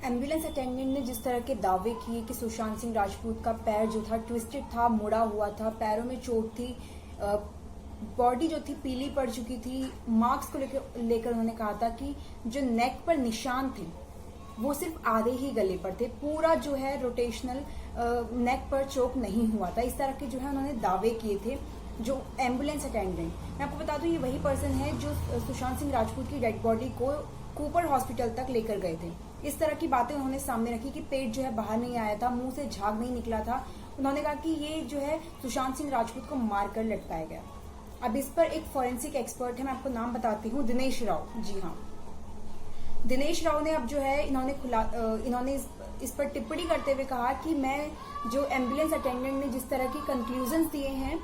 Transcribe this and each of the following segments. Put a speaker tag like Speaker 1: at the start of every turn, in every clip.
Speaker 1: Ambulance attendant ने जिस तरह के दावे किए कि सुशांत सिंह राजपूत का पैर जो था ट्विस्टेड था, मुड़ा हुआ था, पैरों में चोट थी, बॉडी जो थी पीली पड़ चुकी थी, मार्क्स को लेकर उन्होंने कहा था कि जो नेक पर निशान थे वो सिर्फ आधे ही गले पर थे, पूरा जो है रोटेशनल नेक पर चोक नहीं हुआ था। इस तरह के जो है उन्होंने दावे किए थे जो एम्बुलेंस अटेंडेंट। मैं आपको बता दूं ये वही पर्सन है जो सुशांत सिंह राजपूत की डेड बॉडी को कूपर हॉस्पिटल तक लेकर गए थे। इस तरह की बातें उन्होंने सामने रखी कि पेट जो है बाहर नहीं आया था, मुंह से झाग नहीं निकला था। उन्होंने कहा कि ये जो है सुशांत सिंह राजपूत को मारकर लटकाया गया। अब इस पर एक फॉरेंसिक एक्सपर्ट है, मैं आपको नाम बताती हूँ, दिनेश राव। जी हाँ, दिनेश राव ने अब जो है इन्होंने इस पर टिप्पणी करते हुए कहा कि मैं जो एम्बुलेंस अटेंडेंट ने जिस तरह की कंक्लूजन्स दिए हैं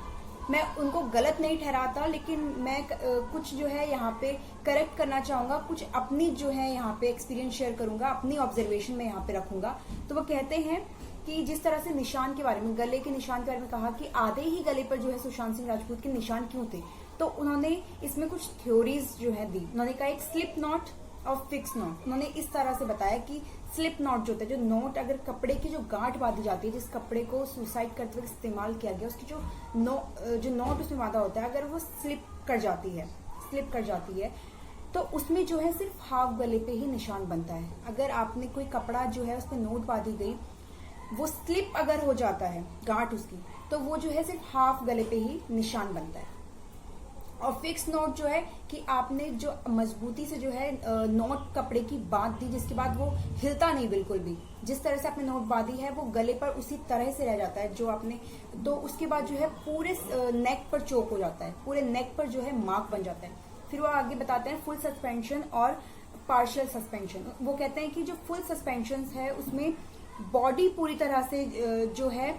Speaker 1: मैं उनको गलत नहीं ठहराता, लेकिन मैं कुछ जो है यहाँ पे करेक्ट करना चाहूंगा, कुछ अपनी जो है यहाँ पे एक्सपीरियंस शेयर करूंगा, अपनी ऑब्जर्वेशन में यहाँ पे रखूंगा। तो वो कहते हैं कि जिस तरह से निशान के बारे में, गले के निशान के बारे में कहा कि आधे ही गले पर जो है सुशांत सिंह राजपूत के निशान क्यों थे, तो उन्होंने इसमें कुछ थ्योरीज जो है दी। उन्होंने कहा एक स्लिप नॉट और फिक्स नॉट। उन्होंने इस तरह से बताया कि स्लिप नॉट जो होता है, जो नोट अगर कपड़े की जो गांठ बांधी जाती है, जिस कपड़े को सुसाइड करते वक्त इस्तेमाल किया गया, उसकी जो नोट उसमें बांधा होता है, अगर वो स्लिप कर जाती है तो उसमें जो है सिर्फ हाफ गले पे ही निशान बनता है। अगर आपने कोई कपड़ा जो है उस पर नोट बांधी गई, वो स्लिप अगर हो जाता है गांठ उसकी, तो वो जो है सिर्फ हाफ गले पे ही निशान बनता है। और फिक्स नोट जो है कि आपने जो मजबूती से जो है नोट कपड़े की बांध दी, जिसके बाद वो हिलता नहीं बिल्कुल भी, जिस तरह से आपने नोट बांधी है वो गले पर उसी तरह से रह जाता है जो आपने, तो उसके बाद जो है पूरे नेक पर चोक हो जाता है, पूरे नेक पर जो है मार्क बन जाता है। फिर वो आगे बताते हैं फुल सस्पेंशन और पार्शियल सस्पेंशन। वो कहते हैं कि जो फुल सस्पेंशन है उसमें बॉडी पूरी तरह से जो है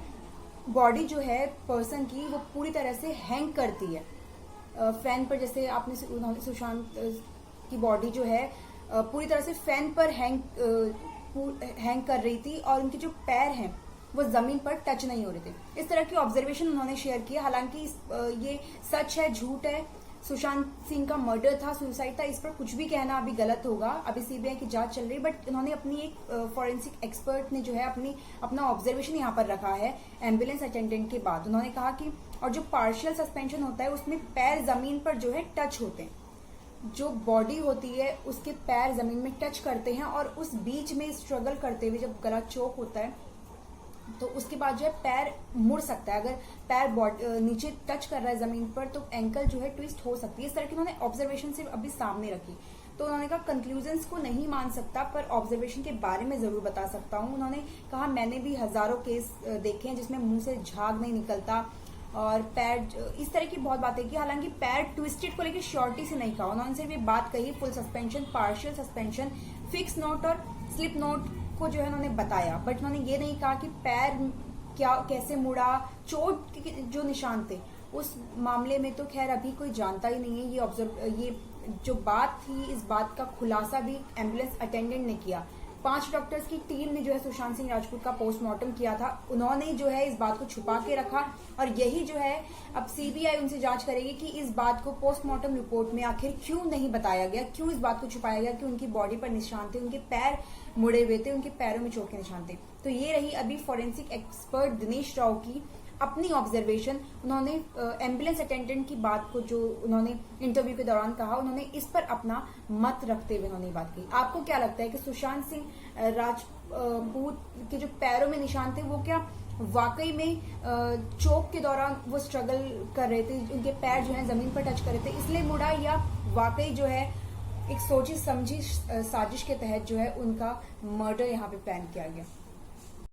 Speaker 1: बॉडी जो है पर्सन की वो पूरी तरह से हैंग करती है फैन पर। जैसे आपने सुशांत की बॉडी जो है पूरी तरह से फैन पर हैंग कर रही थी और उनके जो पैर हैं वो जमीन पर टच नहीं हो रहे थे। इस तरह की ऑब्जर्वेशन उन्होंने शेयर किया। हालांकि ये सच है झूठ है, सुशांत सिंह का मर्डर था, सुसाइड था, इस पर कुछ भी कहना अभी गलत होगा। अभी सीबीआई की जांच चल रही है, बट उन्होंने अपनी एक फॉरेंसिक एक्सपर्ट ने जो है अपना ऑब्जर्वेशन यहाँ पर रखा है एम्बुलेंस अटेंडेंट के बाद। उन्होंने कहा कि और जो पार्शियल सस्पेंशन होता है उसमें पैर जमीन पर जो है टच होते हैं, जो बॉडी होती है उसके पैर जमीन में टच करते हैं और उस बीच में स्ट्रगल करते हुए जब गला चोक होता है तो उसके बाद जो है पैर मुड़ सकता है। अगर पैर नीचे टच कर रहा है जमीन पर तो एंकल जो है ट्विस्ट हो सकती है। इस तरह की उन्होंने ऑब्जर्वेशन सिर्फ अभी सामने रखी। तो उन्होंने कहा कंक्लूजन्स को नहीं मान सकता पर ऑब्जर्वेशन के बारे में जरूर बता सकता हूँ। उन्होंने कहा मैंने भी हजारों केस देखे हैं जिसमें मुंह से झाग नहीं निकलता और पैर, इस तरह की बहुत बातें की। हालांकि पैर ट्विस्टेड को लेकर श्योरिटी से नहीं कहा, उन्होंने सिर्फ ये बात कही full suspension, partial suspension, fix note और स्लिप नोट को जो है उन्होंने बताया, बट उन्होंने ये नहीं कहा कि पैर कैसे मुड़ा, चोट के जो निशान थे उस मामले में तो खैर अभी कोई जानता ही नहीं है। ये जो बात थी इस बात का खुलासा भी एम्बुलेंस अटेंडेंट ने किया। 5 डॉक्टर्स की टीम ने जो है सुशांत सिंह राजपूत का पोस्टमार्टम किया था, उन्होंने जो है इस बात को छुपा के रखा और यही जो है अब सीबीआई उनसे जांच करेगी कि इस बात को पोस्टमार्टम रिपोर्ट में आखिर क्यों नहीं बताया गया, क्यों इस बात को छुपाया गया कि उनकी बॉडी पर निशान थे, उनके पैर मुड़े हुए थे, उनके पैरों में चोट के निशान थे। तो ये रही अभी फॉरेंसिक एक्सपर्ट दिनेश राव की अपनी ऑब्जर्वेशन। उन्होंने एम्बुलेंस अटेंडेंट की बात को जो उन्होंने इंटरव्यू के दौरान कहा, उन्होंने इस पर अपना मत रखते हुए उन्होंने बात की। आपको क्या लगता है कि सुशांत सिंह राजपूत के जो पैरों में निशान थे वो क्या वाकई में चोक के दौरान वो स्ट्रगल कर रहे थे, उनके पैर जो है जमीन पर टच कर रहे थे इसलिए मुड़ा, या वाकई जो है एक सोची समझी साजिश के तहत जो है उनका मर्डर यहाँ पे प्लान किया गया?